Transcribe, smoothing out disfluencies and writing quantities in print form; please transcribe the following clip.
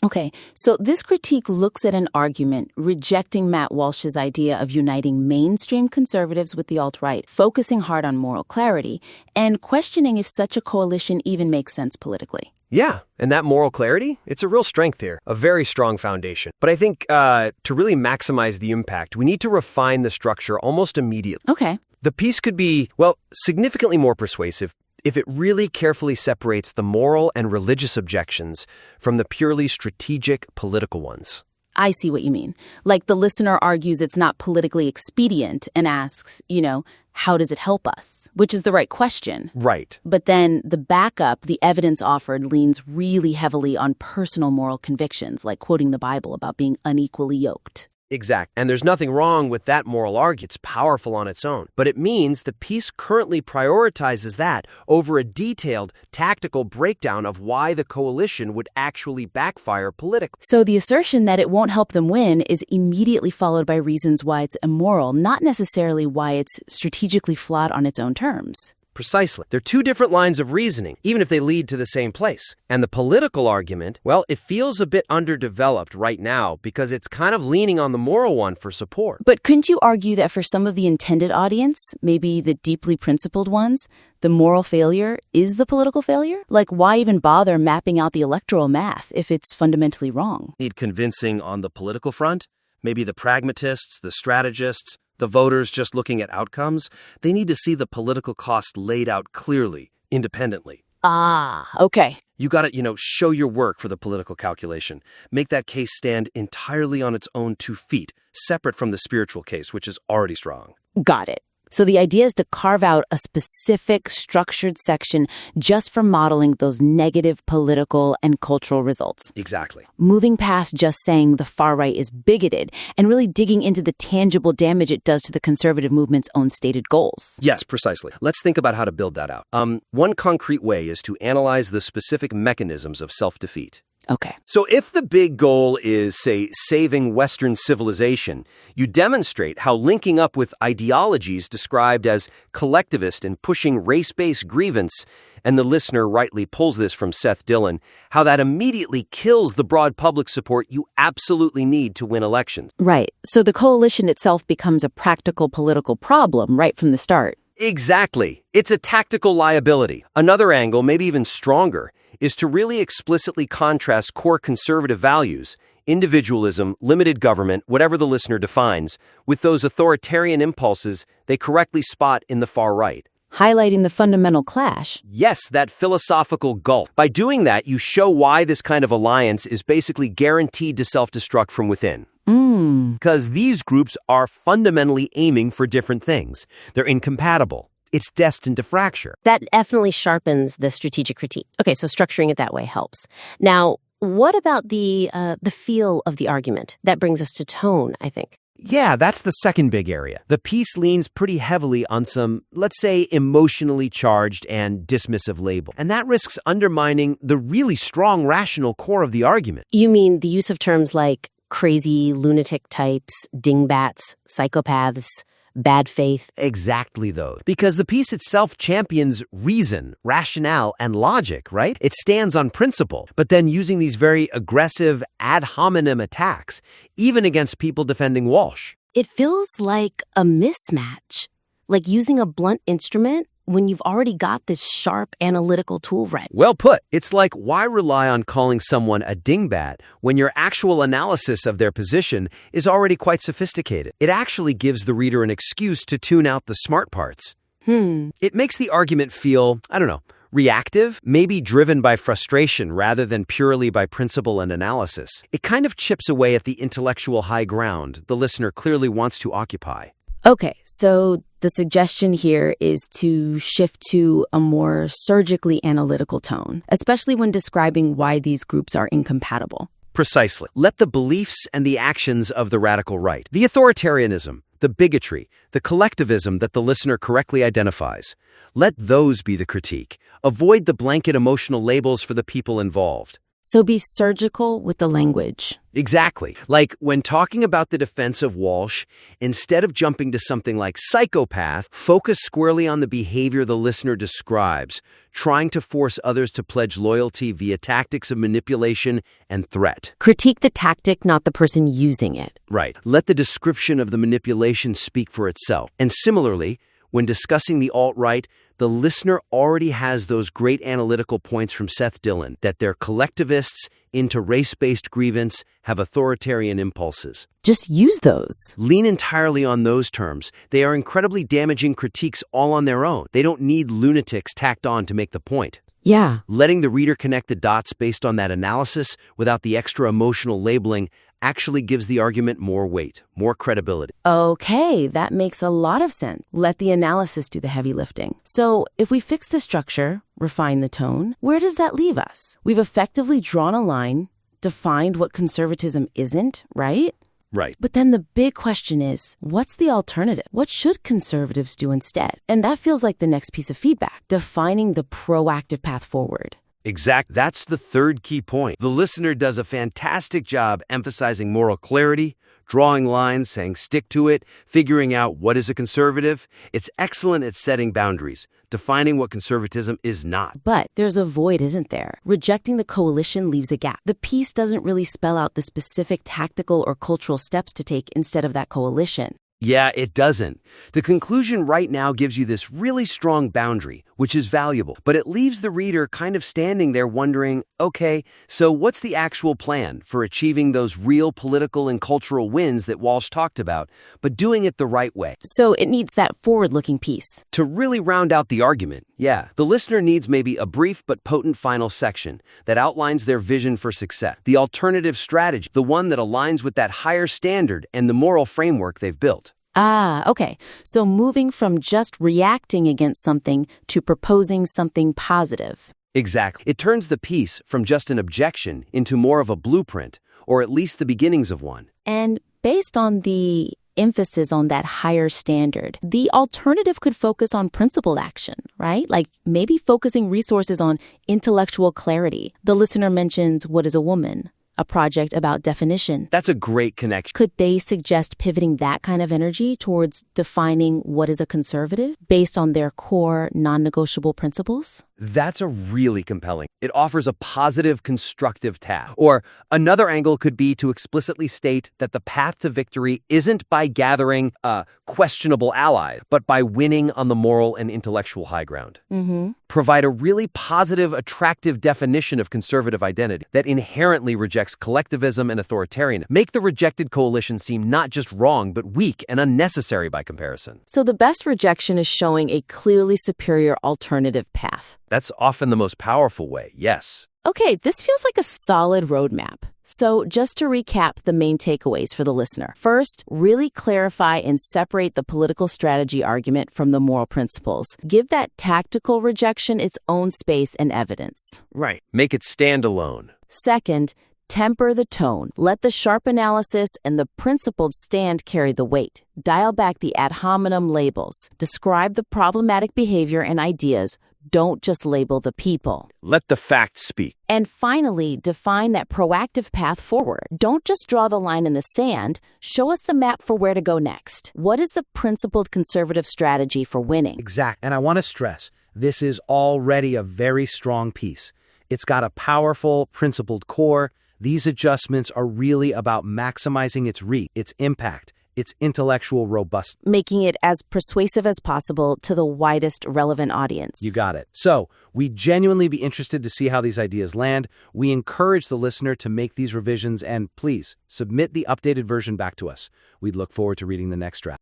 Okay, so this critique looks at an argument rejecting Matt Walsh's idea of uniting mainstream conservatives with the alt-right, focusing hard on moral clarity, and questioning if such a coalition even makes sense politically. Yeah, and that moral clarity, it's a real strength here, a very strong foundation. But I think to really maximize the impact, we need to refine the structure almost immediately. Okay. The piece could be, significantly more persuasive if it really carefully separates the moral and religious objections from the purely strategic political ones. I see what you mean. Like the listener argues it's not politically expedient and asks, how does it help us? Which is the right question. Right. But then the backup, the evidence offered, leans really heavily on personal moral convictions, like quoting the Bible about being unequally yoked. Exact. And there's nothing wrong with that moral argument. It's powerful on its own. But it means the piece currently prioritizes that over a detailed, tactical breakdown of why the coalition would actually backfire politically. So the assertion that it won't help them win is immediately followed by reasons why it's immoral, not necessarily why it's strategically flawed on its own terms. Precisely. They're two different lines of reasoning, even if they lead to the same place. And the political argument, it feels a bit underdeveloped right now because it's kind of leaning on the moral one for support. But couldn't you argue that for some of the intended audience, maybe the deeply principled ones, the moral failure is the political failure? Like, why even bother mapping out the electoral math if it's fundamentally wrong? Need convincing on the political front? Maybe the pragmatists, the strategists, the voters just looking at outcomes, they need to see the political cost laid out clearly, independently. Ah, okay. You got to, show your work for the political calculation. Make that case stand entirely on its own 2 feet, separate from the spiritual case, which is already strong. Got it. So the idea is to carve out a specific structured section just for modeling those negative political and cultural results. Exactly. Moving past just saying the far right is bigoted and really digging into the tangible damage it does to the conservative movement's own stated goals. Yes, precisely. Let's think about how to build that out. One concrete way is to analyze the specific mechanisms of self-defeat. Okay. So if the big goal is, say, saving Western civilization, you demonstrate how linking up with ideologies described as collectivist and pushing race-based grievance, and the listener rightly pulls this from Seth Dillon, how that immediately kills the broad public support you absolutely need to win elections. Right. So the coalition itself becomes a practical political problem right from the start. Exactly. It's a tactical liability. Another angle, maybe even stronger, is to really explicitly contrast core conservative values, individualism, limited government, whatever the listener defines, with those authoritarian impulses they correctly spot in the far right. Highlighting the fundamental clash. Yes, that philosophical gulf. By doing that, you show why this kind of alliance is basically guaranteed to self-destruct from within. Because these groups are fundamentally aiming for different things. They're incompatible. It's destined to fracture. That definitely sharpens the strategic critique. Okay, so structuring it that way helps. Now, what about the feel of the argument? That brings us to tone, I think. Yeah, that's the second big area. The piece leans pretty heavily on some, let's say, emotionally charged and dismissive label. And that risks undermining the really strong rational core of the argument. You mean the use of terms like crazy, lunatic types, dingbats, psychopaths, bad faith? Exactly those. Because the piece itself champions reason, rationale, and logic, right? It stands on principle, but then using these very aggressive ad hominem attacks, even against people defending Walsh. It feels like a mismatch, like using a blunt instrument when you've already got this sharp analytical tool ready. Well put. It's like, why rely on calling someone a dingbat when your actual analysis of their position is already quite sophisticated? It actually gives the reader an excuse to tune out the smart parts. It makes the argument feel, reactive, maybe driven by frustration rather than purely by principle and analysis. It kind of chips away at the intellectual high ground the listener clearly wants to occupy. Okay, so the suggestion here is to shift to a more surgically analytical tone, especially when describing why these groups are incompatible. Precisely. Let the beliefs and the actions of the radical right, the authoritarianism, the bigotry, the collectivism that the listener correctly identifies, let those be the critique. Avoid the blanket emotional labels for the people involved. So be surgical with the language. Exactly. Like when talking about the defense of Walsh, instead of jumping to something like psychopath, focus squarely on the behavior the listener describes, trying to force others to pledge loyalty via tactics of manipulation and threat. Critique the tactic, not the person using it. Right. Let the description of the manipulation speak for itself. And similarly, when discussing the alt-right, the listener already has those great analytical points from Seth Dillon, that they're collectivists, into race-based grievance, have authoritarian impulses. Just use those. Lean entirely on those terms. They are incredibly damaging critiques all on their own. They don't need lunatics tacked on to make the point. Yeah. Letting the reader connect the dots based on that analysis without the extra emotional labeling actually gives the argument more weight, more credibility. Okay, that makes a lot of sense. Let the analysis do the heavy lifting. So if we fix the structure, refine the tone, where does that leave us? We've effectively drawn a line, defined what conservatism isn't, right? Right. But then the big question is, what's the alternative? What should conservatives do instead? And that feels like the next piece of feedback, defining the proactive path forward. Exact. That's the third key point. The listener does a fantastic job emphasizing moral clarity, drawing lines, saying stick to it, figuring out what is a conservative. It's excellent at setting boundaries, defining what conservatism is not. But there's a void, isn't there? Rejecting the coalition leaves a gap. The piece doesn't really spell out the specific tactical or cultural steps to take instead of that coalition. Yeah, it doesn't. The conclusion right now gives you this really strong boundary, which is valuable, but it leaves the reader kind of standing there wondering, okay, so what's the actual plan for achieving those real political and cultural wins that Walsh talked about, but doing it the right way? So it needs that forward-looking piece. To really round out the argument, the listener needs maybe a brief but potent final section that outlines their vision for success, the alternative strategy, the one that aligns with that higher standard and the moral framework they've built. Okay. So moving from just reacting against something to proposing something positive. Exactly. It turns the piece from just an objection into more of a blueprint, or at least the beginnings of one. And based on the emphasis on that higher standard, the alternative could focus on principled action, right? Like maybe focusing resources on intellectual clarity. The listener mentions what is a woman, a project about definition. That's a great connection. Could they suggest pivoting that kind of energy towards defining what is a conservative based on their core non-negotiable principles? That's a really compelling. It offers a positive, constructive task. Or another angle could be to explicitly state that the path to victory isn't by gathering questionable allies, but by winning on the moral and intellectual high ground. Provide a really positive, attractive definition of conservative identity that inherently rejects collectivism and authoritarian. Make the rejected coalition seem not just wrong, but weak and unnecessary by comparison. So the best rejection is showing a clearly superior alternative path. That's often the most powerful way, yes. Okay, this feels like a solid roadmap. So just to recap the main takeaways for the listener. First, really clarify and separate the political strategy argument from the moral principles. Give that tactical rejection its own space and evidence. Right. Make it stand alone. Second, temper the tone. Let the sharp analysis and the principled stand carry the weight. Dial back the ad hominem labels. Describe the problematic behavior and ideas. Don't just label the people. Let the facts speak. And finally, define that proactive path forward. Don't just draw the line in the sand. Show us the map for where to go next. What is the principled conservative strategy for winning? Exact. And I want to stress, this is already a very strong piece. It's got a powerful, principled core. These adjustments are really about maximizing its reach, its impact, its intellectual robustness. Making it as persuasive as possible to the widest relevant audience. You got it. So, we'd genuinely be interested to see how these ideas land. We encourage the listener to make these revisions and please submit the updated version back to us. We'd look forward to reading the next draft.